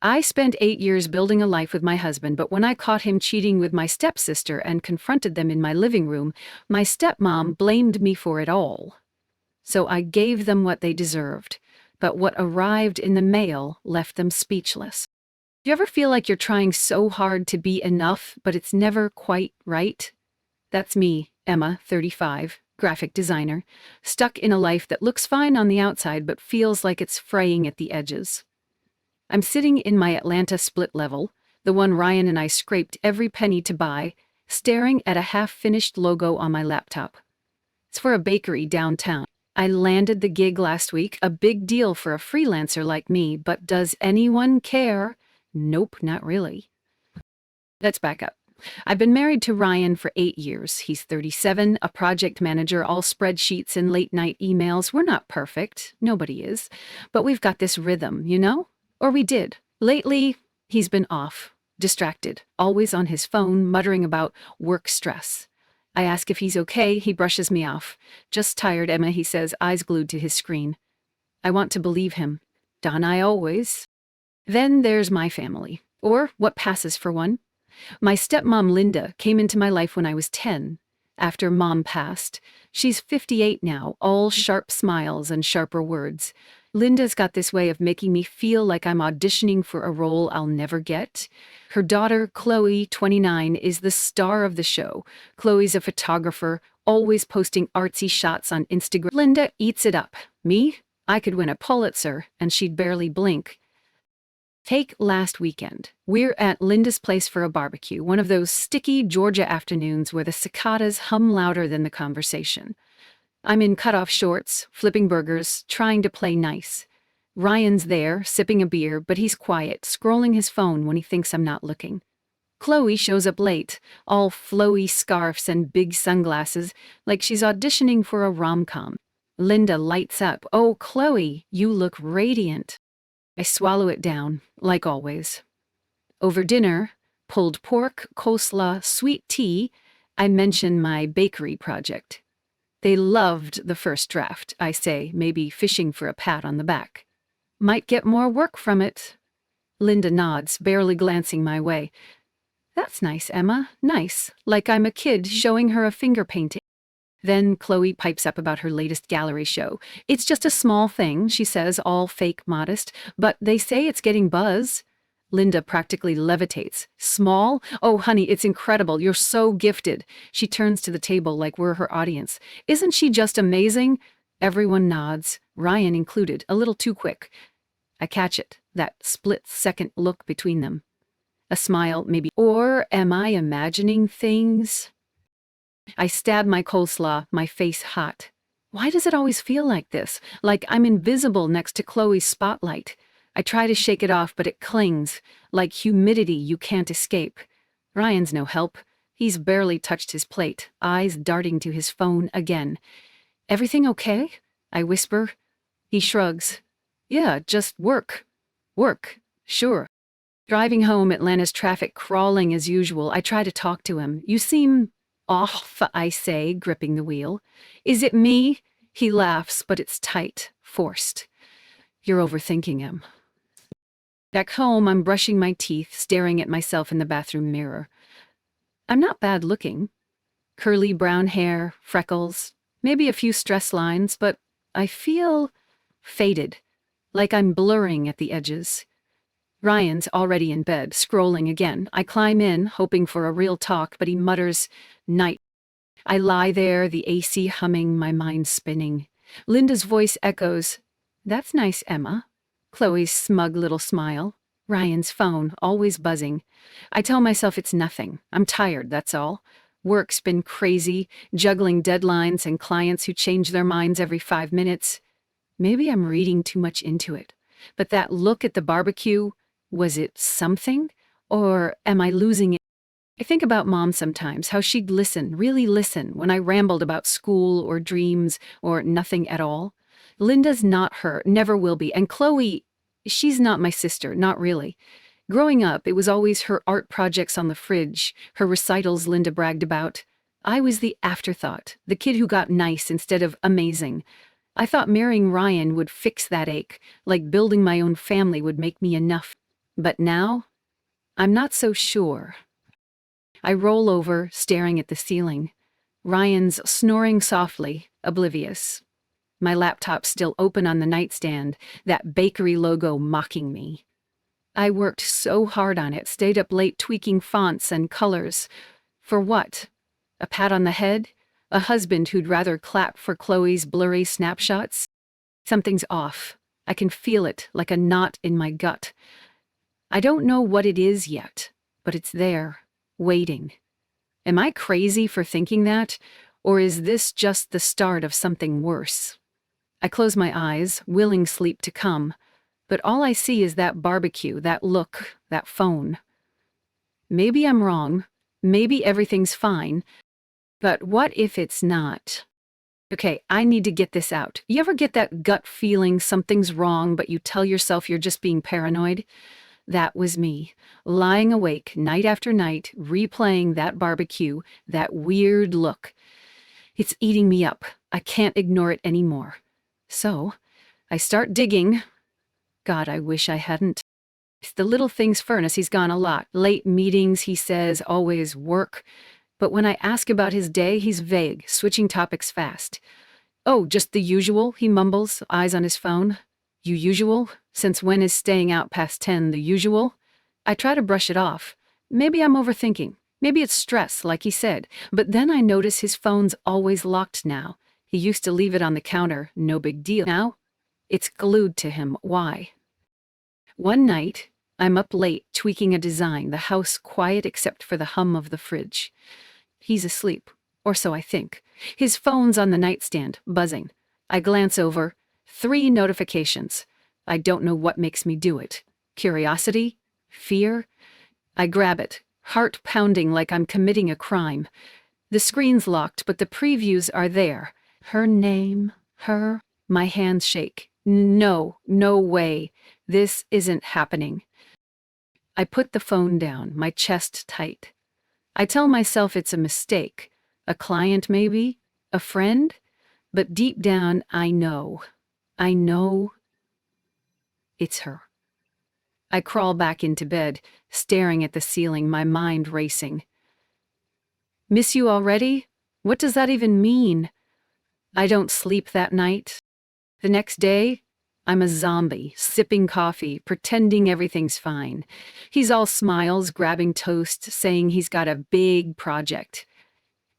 I spent 8 years building a life with my husband, but when I caught him cheating with my stepsister and confronted them in my living room, my stepmom blamed me for it all. So I gave them what they deserved, but what arrived in the mail left them speechless. Do you ever feel like you're trying so hard to be enough, but it's never quite right? That's me, Emma, 35, graphic designer, stuck in a life that looks fine on the outside but feels like it's fraying at the edges. I'm sitting in my Atlanta split level, the one Ryan and I scraped every penny to buy, staring at a half-finished logo on my laptop. It's for a bakery downtown. I landed the gig last week, a big deal for a freelancer like me, but does anyone care? Nope, not really. Let's back up. I've been married to Ryan for 8 years. He's 37, a project manager, all spreadsheets and late-night emails. We're not perfect. Nobody is. But we've got this rhythm, you know? Or we did. Lately, he's been off, distracted, always on his phone, muttering about work stress. I ask if he's okay, he brushes me off. Just tired, Emma, he says, eyes glued to his screen. I want to believe him. Don't I always? Then there's my family, or what passes for one. My stepmom Linda came into my life when I was 10. After Mom passed, she's 58 now, all sharp smiles and sharper words. Linda's got this way of making me feel like I'm auditioning for a role I'll never get. Her daughter, Chloe, 29, is the star of the show. Chloe's a photographer, always posting artsy shots on Instagram. Linda eats it up. Me? I could win a Pulitzer, and she'd barely blink. Take last weekend. We're at Linda's place for a barbecue, one of those sticky Georgia afternoons where the cicadas hum louder than the conversation. I'm in cut-off shorts, flipping burgers, trying to play nice. Ryan's there, sipping a beer, but he's quiet, scrolling his phone when he thinks I'm not looking. Chloe shows up late, all flowy scarves and big sunglasses, like she's auditioning for a rom-com. Linda lights up. "Oh, Chloe, you look radiant." I swallow it down, like always. Over dinner, pulled pork, coleslaw, sweet tea, I mention my bakery project. They loved the first draft, I say, maybe fishing for a pat on the back. Might get more work from it. Linda nods, barely glancing my way. That's nice, Emma, nice, like I'm a kid showing her a finger painting. Then Chloe pipes up about her latest gallery show. It's just a small thing, she says, all fake modest, but they say it's getting buzz. Linda practically levitates. Small? Oh, honey, it's incredible. You're so gifted. She turns to the table like we're her audience. Isn't she just amazing? Everyone nods, Ryan included, a little too quick. I catch it, that split-second look between them. A smile, maybe. Or am I imagining things? I stab my coleslaw, my face hot. Why does it always feel like this? Like I'm invisible next to Chloe's spotlight. I try to shake it off, but it clings, like humidity you can't escape. Ryan's no help. He's barely touched his plate, eyes darting to his phone again. Everything okay? I whisper. He shrugs. Yeah, just work. Work, sure. Driving home, Atlanta's traffic crawling as usual, I try to talk to him. You seem off, I say, gripping the wheel. Is it me? He laughs, but it's tight, forced. You're overthinking him. Back home, I'm brushing my teeth, staring at myself in the bathroom mirror. I'm not bad looking. Curly brown hair, freckles, maybe a few stress lines, but I feel faded, like I'm blurring at the edges. Ryan's already in bed, scrolling again. I climb in, hoping for a real talk, but he mutters, "Night." I lie there, the AC humming, my mind spinning. Linda's voice echoes, "That's nice, Emma." Chloe's smug little smile. Ryan's phone, always buzzing. I tell myself it's nothing. I'm tired, that's all. Work's been crazy, juggling deadlines and clients who change their minds every 5 minutes. Maybe I'm reading too much into it. But that look at the barbecue, was it something? Or am I losing it? I think about Mom sometimes, how she'd listen, really listen, when I rambled about school or dreams or nothing at all. Linda's not her, never will be, and Chloe, she's not my sister, not really. Growing up, it was always her art projects on the fridge, her recitals Linda bragged about. I was the afterthought, the kid who got nice instead of amazing. I thought marrying Ryan would fix that ache, like building my own family would make me enough. But now, I'm not so sure. I roll over, staring at the ceiling. Ryan's snoring softly, oblivious. My laptop still open on the nightstand, that bakery logo mocking me. I worked so hard on it, stayed up late tweaking fonts and colors. For what? A pat on the head? A husband who'd rather clap for Chloe's blurry snapshots? Something's off. I can feel it, like a knot in my gut. I don't know what it is yet, but it's there, waiting. Am I crazy for thinking that? Or is this just the start of something worse? I close my eyes, willing sleep to come, but all I see is that barbecue, that look, that phone. Maybe I'm wrong. Maybe everything's fine. But what if it's not? Okay, I need to get this out. You ever get that gut feeling something's wrong, but you tell yourself you're just being paranoid? That was me, lying awake night after night, replaying that barbecue, that weird look. It's eating me up. I can't ignore it anymore. So, I start digging. God, I wish I hadn't. It's the little things furnace, he's gone a lot. Late meetings, he says, always work. But when I ask about his day, he's vague, switching topics fast. Oh, just the usual, he mumbles, eyes on his phone. You usual? Since when is staying out past 10 the usual? I try to brush it off. Maybe I'm overthinking. Maybe it's stress, like he said. But then I notice his phone's always locked now. He used to leave it on the counter, no big deal. Now, it's glued to him. Why? One night, I'm up late tweaking a design, the house quiet except for the hum of the fridge. He's asleep, or so I think. His phone's on the nightstand, buzzing. I glance over. 3 notifications. I don't know what makes me do it. Curiosity? Fear? I grab it, heart pounding like I'm committing a crime. The screen's locked, but the previews are there. Her name, her. My hands shake. No, no way. This isn't happening. I put the phone down, my chest tight. I tell myself it's a mistake. A client maybe? A friend? But deep down, I know it's her. I crawl back into bed, staring at the ceiling, my mind racing. Miss you already? What does that even mean? I don't sleep that night. The next day, I'm a zombie, sipping coffee, pretending everything's fine. He's all smiles, grabbing toast, saying he's got a big project.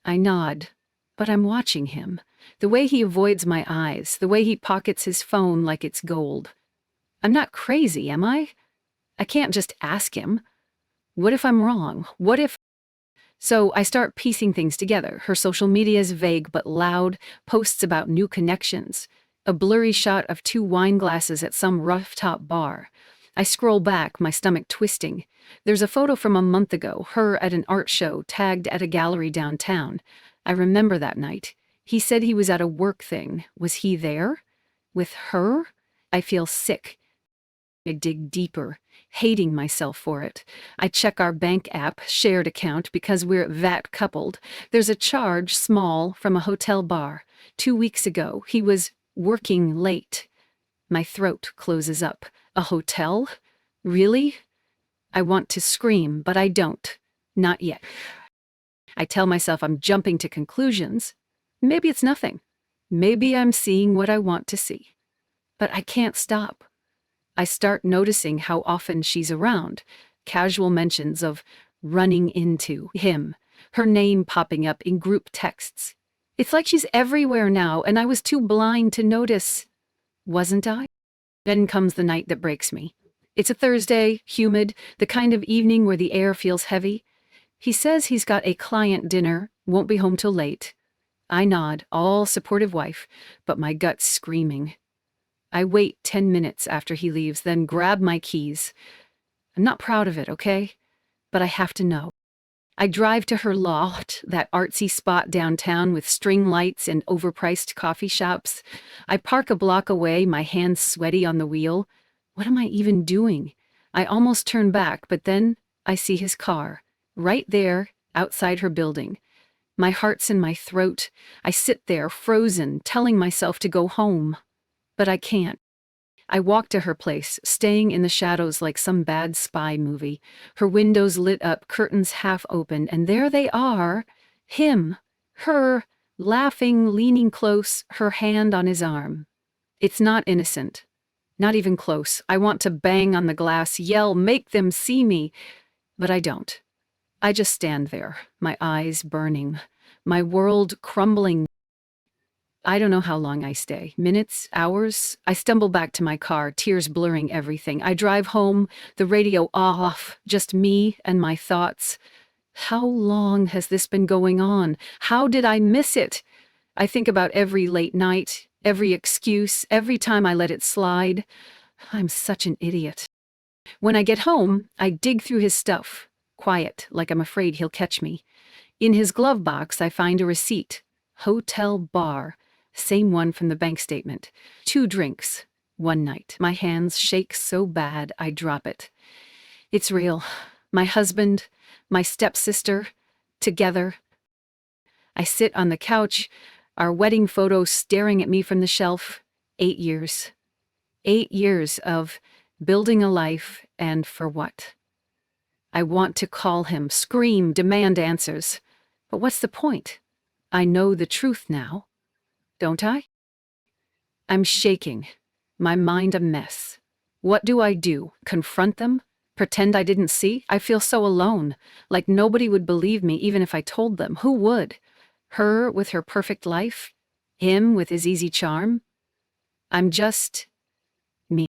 I nod, but I'm watching him. The way he avoids my eyes, the way he pockets his phone like it's gold. I'm not crazy, am I? I can't just ask him. What if I'm wrong? What if... So I start piecing things together. Her social media is vague but loud, posts about new connections. A blurry shot of 2 wine glasses at some rooftop bar. I scroll back, my stomach twisting. There's a photo from a month ago, her at an art show, tagged at a gallery downtown. I remember that night. He said he was at a work thing. Was he there? With her? I feel sick. I dig deeper, hating myself for it. I check our bank app, shared account, because we're VAT coupled. There's a charge, small, from a hotel bar. 2 weeks ago, he was working late. My throat closes up. A hotel? Really? I want to scream, but I don't. Not yet. I tell myself I'm jumping to conclusions. Maybe it's nothing. Maybe I'm seeing what I want to see. But I can't stop. I start noticing how often she's around. Casual mentions of running into him. Her name popping up in group texts. It's like she's everywhere now, and I was too blind to notice. Wasn't I? Then comes the night that breaks me. It's a Thursday, humid, the kind of evening where the air feels heavy. He says he's got a client dinner, won't be home till late. I nod, all supportive wife, but my gut's screaming. I wait 10 minutes after he leaves, then grab my keys. I'm not proud of it, okay? But I have to know. I drive to her loft, that artsy spot downtown with string lights and overpriced coffee shops. I park a block away, my hands sweaty on the wheel. What am I even doing? I almost turn back, but then I see his car, right there, outside her building. My heart's in my throat. I sit there, frozen, telling myself to go home. But I can't. I walked to her place, staying in the shadows like some bad spy movie. Her windows lit up, curtains half open, and there they are. Him, her, laughing, leaning close, her hand on his arm. It's not innocent. Not even close. I want to bang on the glass, yell, make them see me. But I don't. I just stand there, my eyes burning, my world crumbling. I don't know how long I stay. Minutes? Hours? I stumble back to my car, tears blurring everything. I drive home, the radio off, just me and my thoughts. How long has this been going on? How did I miss it? I think about every late night, every excuse, every time I let it slide. I'm such an idiot. When I get home, I dig through his stuff, quiet, like I'm afraid he'll catch me. In his glove box, I find a receipt. Hotel bar. Same one from the bank statement. 2 drinks. One night. My hands shake so bad I drop it. It's real. My husband, my stepsister, together. I sit on the couch, our wedding photo staring at me from the shelf. 8 years. 8 years of building a life, and for what? I want to call him, scream, demand answers. But what's the point? I know the truth now. Don't I? I'm shaking, my mind a mess. What do I do? Confront them? Pretend I didn't see? I feel so alone, like nobody would believe me even if I told them. Who would? Her with her perfect life? Him with his easy charm? I'm just me.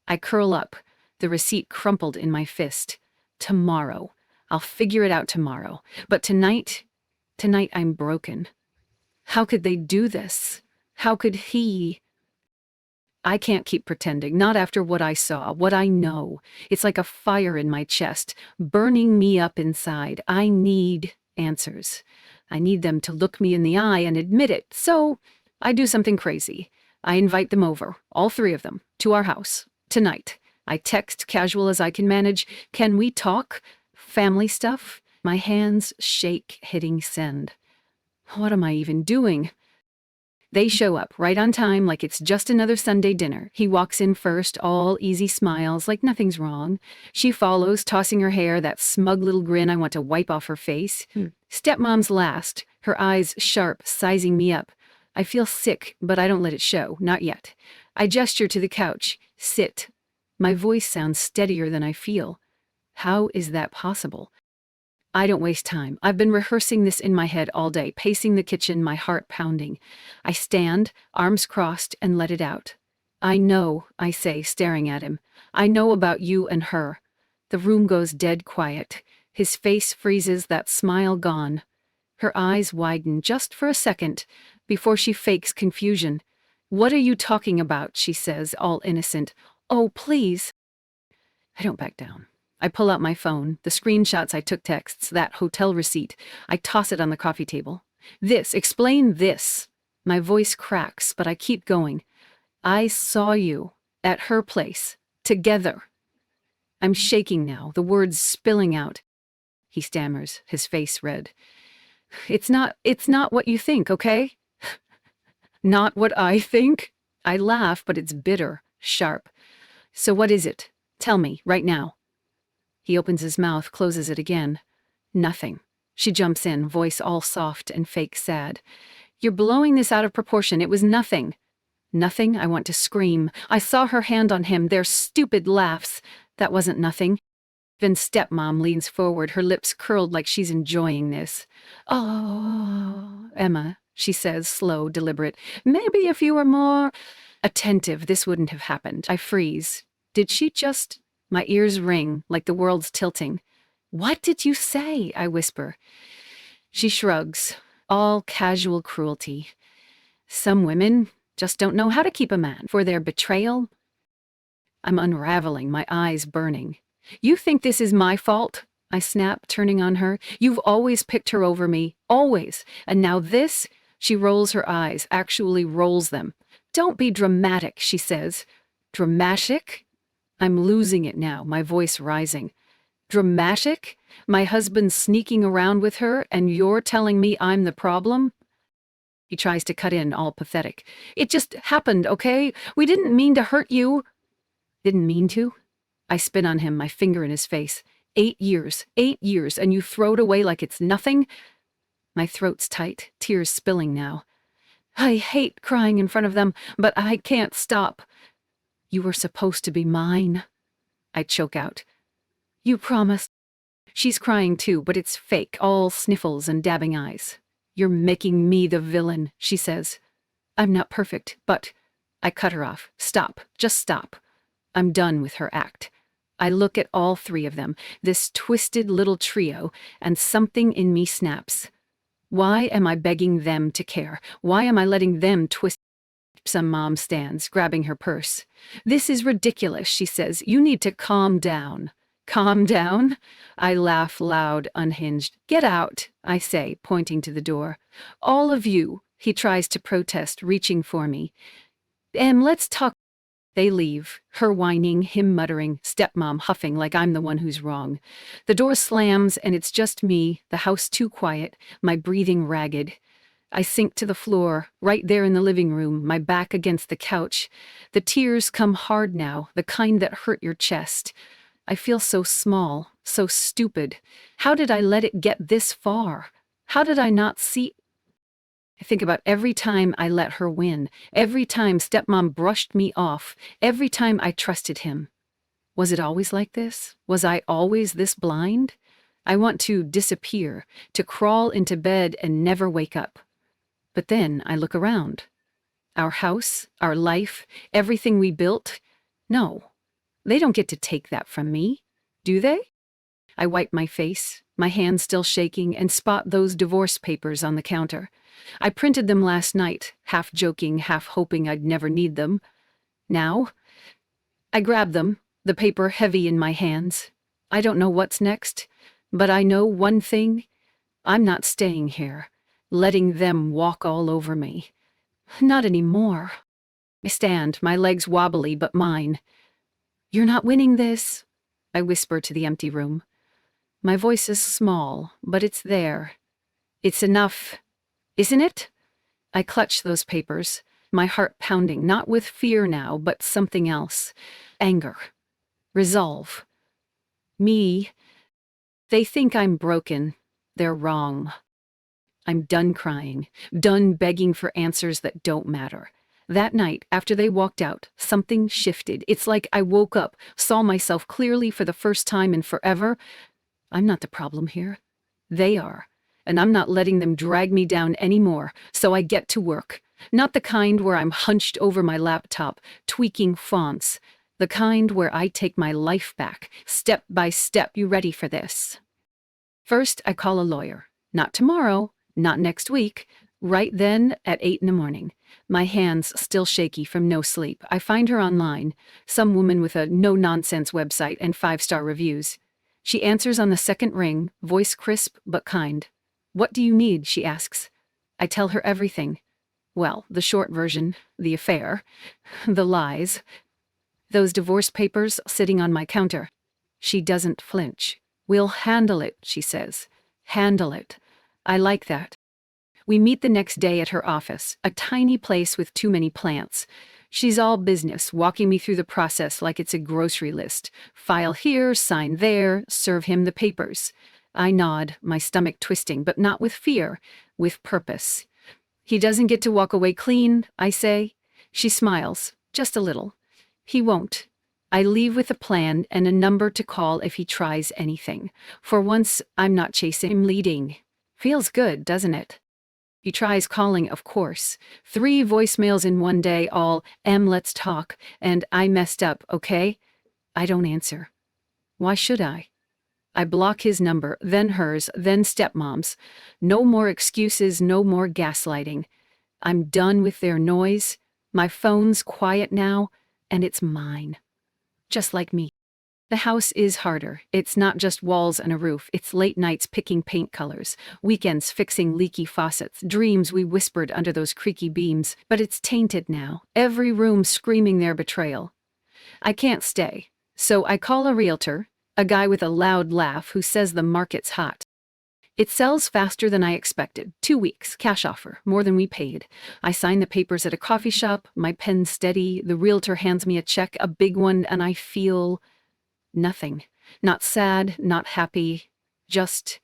I curl up, the receipt crumpled in my fist. Tomorrow. I'll figure it out tomorrow. But tonight I'm broken. How could they do this? How could he? I can't keep pretending, not after what I saw, what I know. It's like a fire in my chest, burning me up inside. I need answers. I need them to look me in the eye and admit it. So I do something crazy. I invite them over, all 3 of them, to our house, tonight. I text, casual as I can manage, "Can we talk? Family stuff?" My hands shake, hitting send. What am I even doing? They show up right on time like it's just another Sunday dinner. He walks in first, all easy smiles, like nothing's wrong. She follows, tossing her hair, that smug little grin I want to wipe off her face. Stepmom's last, her eyes sharp, sizing me up. I feel sick, but I don't let it show, not yet. I gesture to the couch. Sit. My voice sounds steadier than I feel. How is that possible? I don't waste time. I've been rehearsing this in my head all day, pacing the kitchen, my heart pounding. I stand, arms crossed, and let it out. I know, I say, staring at him. I know about you and her. The room goes dead quiet. His face freezes, that smile gone. Her eyes widen just for a second, before she fakes confusion. "What are you talking about?" she says, all innocent. "Oh, please." I don't back down. I pull out my phone, the screenshots I took texts, that hotel receipt. I toss it on the coffee table. Explain this. My voice cracks, but I keep going. I saw you at her place, together. I'm shaking now, the words spilling out. He stammers, his face red. It's not what you think, okay? Not what I think? I laugh, but it's bitter, sharp. So what is it? Tell me, right now. He opens his mouth, closes it again. Nothing. She jumps in, voice all soft and fake sad. You're blowing this out of proportion. It was nothing. Nothing? I want to scream. I saw her hand on him, their stupid laughs. That wasn't nothing. Even Stepmom leans forward, her lips curled like she's enjoying this. Oh, Emma, she says, slow, deliberate. Maybe if you were more attentive, this wouldn't have happened. I freeze. Did she just... My ears ring, like the world's tilting. What did you say? I whisper. She shrugs. All casual cruelty. Some women just don't know how to keep a man. For their betrayal? I'm unraveling, my eyes burning. You think this is my fault? I snap, turning on her. You've always picked her over me. Always. And now this? She rolls her eyes, actually rolls them. Don't be dramatic, she says. Dramatic? I'm losing it now, my voice rising. Dramatic? My husband sneaking around with her, and you're telling me I'm the problem? He tries to cut in, all pathetic. It just happened, okay? We didn't mean to hurt you. Didn't mean to? I spit on him, my finger in his face. 8 years, and you throw it away like it's nothing? My throat's tight, tears spilling now. I hate crying in front of them, but I can't stop. You were supposed to be mine. I choke out. You promised. She's crying too, but it's fake, all sniffles and dabbing eyes. You're making me the villain, she says. I'm not perfect, but... I cut her off. Stop. Just stop. I'm done with her act. I look at all three of them, this twisted little trio, and something in me snaps. Why am I begging them to care? Why am I letting them twist? Some mom stands, grabbing her purse. This is ridiculous, she says. You need to calm down. Calm down? I laugh loud, unhinged. Get out, I say, pointing to the door. All of you, he tries to protest, reaching for me. Let's talk. They leave, her whining, him muttering, stepmom huffing like I'm the one who's wrong. The door slams and it's just me, the house too quiet, my breathing ragged. I sink to the floor, right there in the living room, my back against the couch. The tears come hard now, the kind that hurt your chest. I feel so small, so stupid. How did I let it get this far? How did I not see? I think about every time I let her win, every time stepmom brushed me off, every time I trusted him. Was it always like this? Was I always this blind? I want to disappear, to crawl into bed and never wake up. But then I look around. Our house, our life, everything we built. No, they don't get to take that from me, do they? I wipe my face, my hands still shaking, and spot those divorce papers on the counter. I printed them last night, half joking, half hoping I'd never need them. Now, I grab them, the paper heavy in my hands. I don't know what's next, but I know one thing. I'm not staying here, letting them walk all over me. Not anymore. I stand, my legs wobbly but mine. You're not winning this, I whisper to the empty room. My voice is small, but it's there. It's enough, isn't it? I clutch those papers, my heart pounding, not with fear now, but something else. Anger. Resolve. Me. They think I'm broken. They're wrong. I'm done crying, done begging for answers that don't matter. That night, after they walked out, something shifted. It's like I woke up, saw myself clearly for the first time in forever. I'm not the problem here. They are. And I'm not letting them drag me down anymore, so I get to work. Not the kind where I'm hunched over my laptop, tweaking fonts. The kind where I take my life back, step by step. You ready for this? First, I call a lawyer. Not tomorrow, not next week. Right then, at 8 in the morning. My hands still shaky from no sleep. I find her online, some woman with a no-nonsense website and 5-star reviews. She answers on the second ring, voice crisp but kind. What do you need? She asks. I tell her everything. Well, the short version, the affair, the lies, those divorce papers sitting on my counter. She doesn't flinch. We'll handle it, she says. Handle it. I like that. We meet the next day at her office, a tiny place with too many plants. She's all business, walking me through the process like it's a grocery list. File here, sign there, serve him the papers. I nod, my stomach twisting, but not with fear, with purpose. He doesn't get to walk away clean, I say. She smiles, just a little. He won't. I leave with a plan and a number to call if he tries anything. For once, I'm not chasing him, leading. Feels good, doesn't it? He tries calling, of course. 3 voicemails in one day, all, let's talk, and I messed up, okay? I don't answer. Why should I? I block his number, then hers, then stepmom's. No more excuses, no more gaslighting. I'm done with their noise. My phone's quiet now, and it's mine. Just like me. The house is harder. It's not just walls and a roof. It's late nights picking paint colors, weekends fixing leaky faucets, dreams we whispered under those creaky beams. But it's tainted now, every room screaming their betrayal. I can't stay, so I call a realtor, a guy with a loud laugh who says the market's hot. It sells faster than I expected. 2 weeks, cash offer, more than we paid. I sign the papers at a coffee shop, my pen steady, the realtor hands me a check, a big one, and I feel nothing. Not sad, not happy, just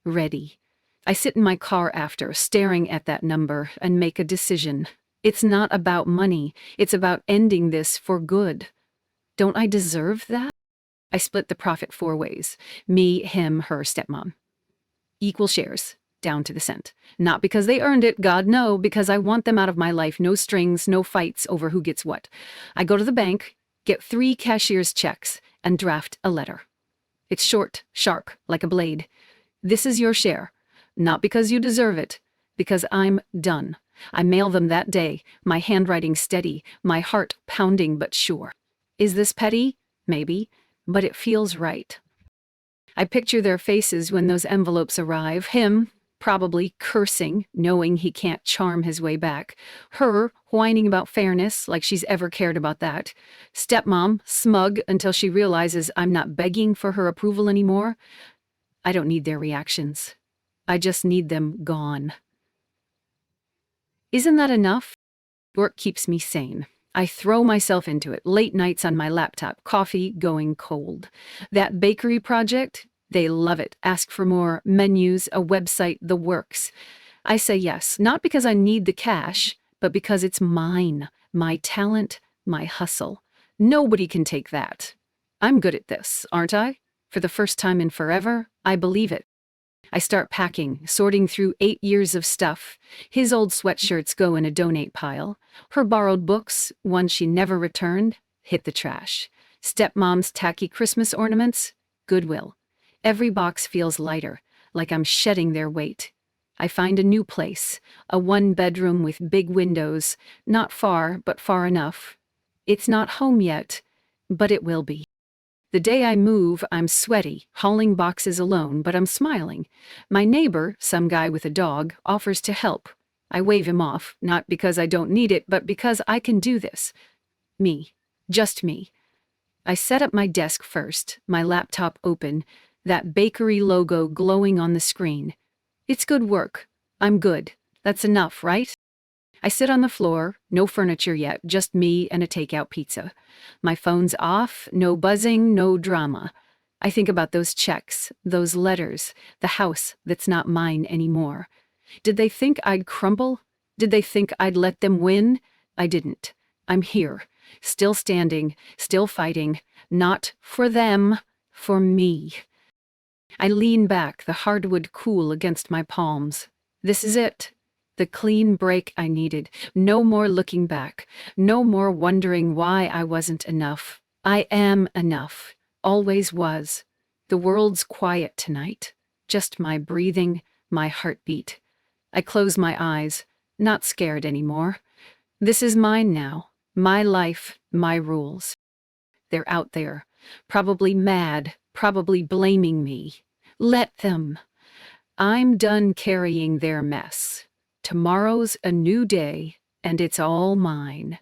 ready. I sit in my car after, staring at that number, and make a decision. It's not about money, it's about ending this for good. Don't I deserve that? I split the profit 4 ways. Me, him, her, stepmom. Equal shares, down to the cent. Not because they earned it, God no, because I want them out of my life. No strings, no fights over who gets what. I go to the bank, get 3 cashier's checks, and draft a letter. It's short, sharp, like a blade. This is your share. Not because you deserve it, because I'm done. I mail them that day, my handwriting steady, my heart pounding but sure. Is this petty? Maybe, but it feels right. I picture their faces when those envelopes arrive. Him, probably cursing, knowing he can't charm his way back. Her, whining about fairness, like she's ever cared about that. Stepmom, smug until she realizes I'm not begging for her approval anymore. I don't need their reactions. I just need them gone. Isn't that enough? Work keeps me sane. I throw myself into it, late nights on my laptop, coffee going cold. That bakery project, they love it. Ask for more, menus, a website, the works. I say yes, not because I need the cash, but because it's mine, my talent, my hustle. Nobody can take that. I'm good at this, aren't I? For the first time in forever, I believe it. I start packing, sorting through 8 years of stuff. His old sweatshirts go in a donate pile. Her borrowed books, ones she never returned, hit the trash. Stepmom's tacky Christmas ornaments, Goodwill. Every box feels lighter, like I'm shedding their weight. I find a new place, a 1-bedroom with big windows, not far, but far enough. It's not home yet, but it will be. The day I move, I'm sweaty, hauling boxes alone, but I'm smiling. My neighbor, some guy with a dog, offers to help. I wave him off, not because I don't need it, but because I can do this. Me. Just me. I set up my desk first, my laptop open, that bakery logo glowing on the screen. It's good work. I'm good. That's enough, right? I sit on the floor, no furniture yet, just me and a takeout pizza. My phone's off, no buzzing, no drama. I think about those checks, those letters, the house that's not mine anymore. Did they think I'd crumble? Did they think I'd let them win? I didn't. I'm here, still standing, still fighting, not for them, for me. I lean back, the hardwood cool against my palms. This is it. The clean break I needed. No more looking back. No more wondering why I wasn't enough. I am enough. Always was. The world's quiet tonight. Just my breathing, my heartbeat. I close my eyes, not scared anymore. This is mine now. My life, my rules. They're out there. Probably mad, probably blaming me. Let them. I'm done carrying their mess. Tomorrow's a new day, and it's all mine.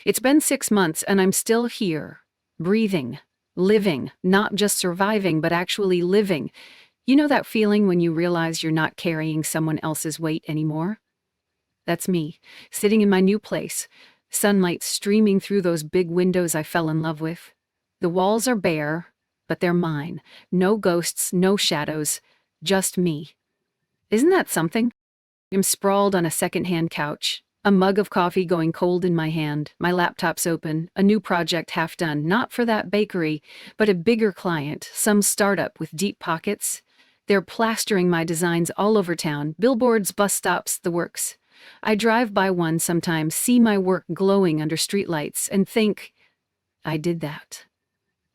It's been 6 months, and I'm still here, breathing, living, not just surviving, but actually living. You know that feeling when you realize you're not carrying someone else's weight anymore? That's me, sitting in my new place, sunlight streaming through those big windows I fell in love with. The walls are bare, but they're mine. No ghosts, no shadows, just me. Isn't that something? I'm sprawled on a second-hand couch, a mug of coffee going cold in my hand, my laptop's open, a new project half done, not for that bakery, but a bigger client, some startup with deep pockets. They're plastering my designs all over town, billboards, bus stops, the works. I drive by one sometimes, see my work glowing under streetlights, and think, I did that.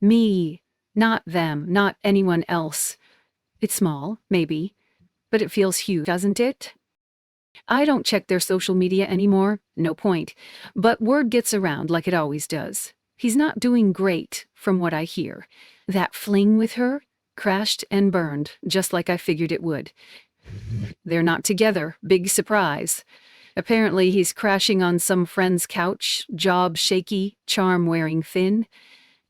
Me, not them, not anyone else. It's small, maybe, but it feels huge, doesn't it? I don't check their social media anymore, no point, but word gets around like it always does. He's not doing great, from what I hear. That fling with her crashed and burned, just like I figured it would. They're not together, big surprise. Apparently he's crashing on some friend's couch, job shaky, charm wearing thin.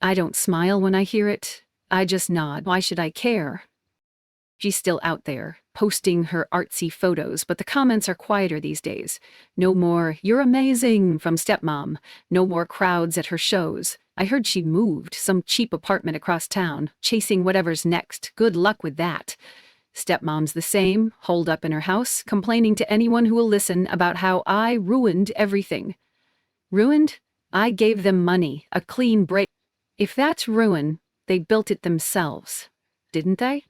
I don't smile when I hear it. I just nod. Why should I care? She's still out there, posting her artsy photos, but the comments are quieter these days. No more, "You're amazing," from Stepmom. No more crowds at her shows. I heard she moved, some cheap apartment across town, chasing whatever's next. Good luck with that. Stepmom's the same, holed up in her house, complaining to anyone who will listen about how I ruined everything. Ruined? I gave them money, a clean break. If that's ruin, they built it themselves, didn't they?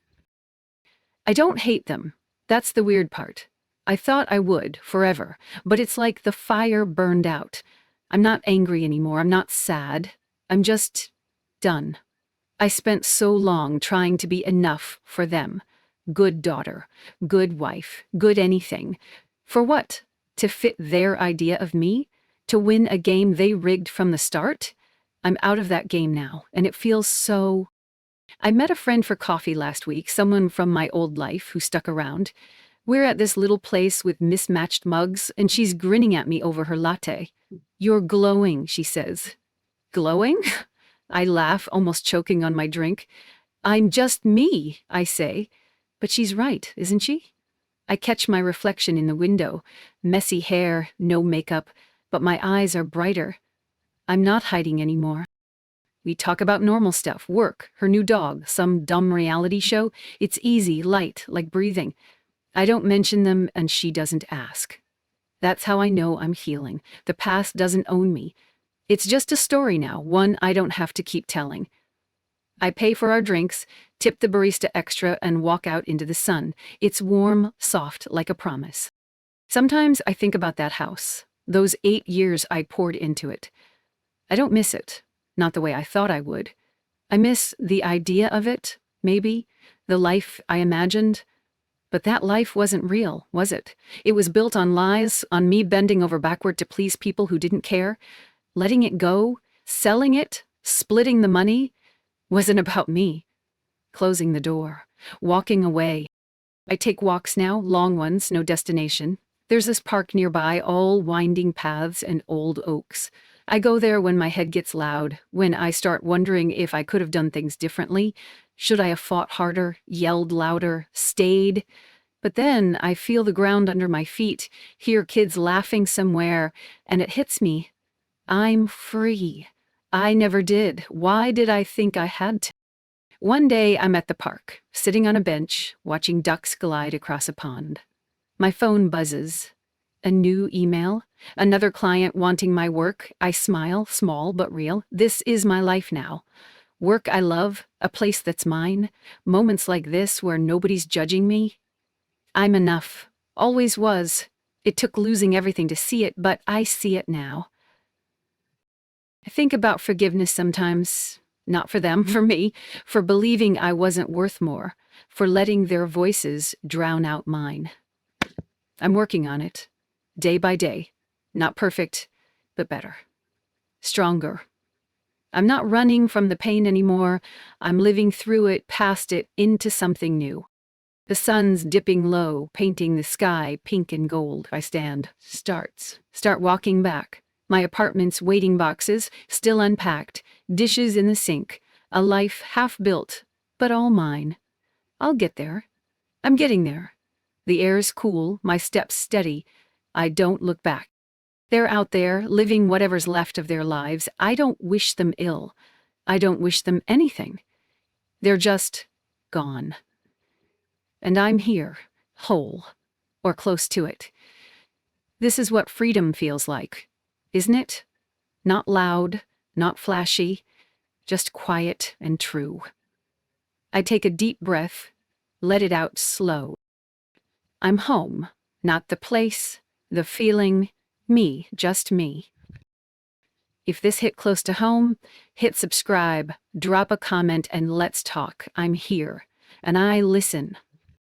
I don't hate them. That's the weird part. I thought I would, forever, but it's like the fire burned out. I'm not angry anymore, I'm not sad. I'm just done. I spent so long trying to be enough for them. Good daughter, good wife, good anything. For what? To fit their idea of me? To win a game they rigged from the start? I'm out of that game now, and it feels so... I met a friend for coffee last week, someone from my old life who stuck around. We're at this little place with mismatched mugs, and she's grinning at me over her latte. "You're glowing," she says. Glowing? I laugh, almost choking on my drink. "I'm just me," I say. But she's right, isn't she? I catch my reflection in the window. Messy hair, no makeup, but my eyes are brighter. I'm not hiding anymore. We talk about normal stuff, work, her new dog, some dumb reality show. It's easy, light, like breathing. I don't mention them, and she doesn't ask. That's how I know I'm healing. The past doesn't own me. It's just a story now, one I don't have to keep telling. I pay for our drinks, tip the barista extra, and walk out into the sun. It's warm, soft, like a promise. Sometimes I think about that house, those 8 years I poured into it. I don't miss it, not the way I thought I would. I miss the idea of it, maybe, the life I imagined. But that life wasn't real, was it? It was built on lies, on me bending over backward to please people who didn't care. Letting it go, selling it, splitting the money, wasn't about me. Closing the door, walking away. I take walks now, long ones, no destination. There's this park nearby, all winding paths and old oaks. I go there when my head gets loud, when I start wondering if I could have done things differently. Should I have fought harder, yelled louder, stayed? But then I feel the ground under my feet, hear kids laughing somewhere, and it hits me. I'm free. I never did. Why did I think I had to? One day I'm at the park, sitting on a bench, watching ducks glide across a pond. My phone buzzes. A new email? Another client wanting my work? I smile, small but real. This is my life now. Work I love, a place that's mine, moments like this where nobody's judging me. I'm enough. Always was. It took losing everything to see it, but I see it now. I think about forgiveness sometimes. Not for them, for me, for believing I wasn't worth more, for letting their voices drown out mine. I'm working on it, day by day. Not perfect, but better. Stronger. I'm not running from the pain anymore. I'm living through it, past it, into something new. The sun's dipping low, painting the sky pink and gold. I start walking back. My apartment's waiting boxes, still unpacked, dishes in the sink, a life half built, but all mine. I'll get there. I'm getting there. The air's cool, my steps steady. I don't look back. They're out there, living whatever's left of their lives. I don't wish them ill. I don't wish them anything. They're just gone. And I'm here, whole, or close to it. This is what freedom feels like, isn't it? Not loud, not flashy, just quiet and true. I take a deep breath, let it out slow. I'm home, not the place, the feeling, me, just me. If this hit close to home, hit subscribe, drop a comment, and let's talk. I'm here, and I listen.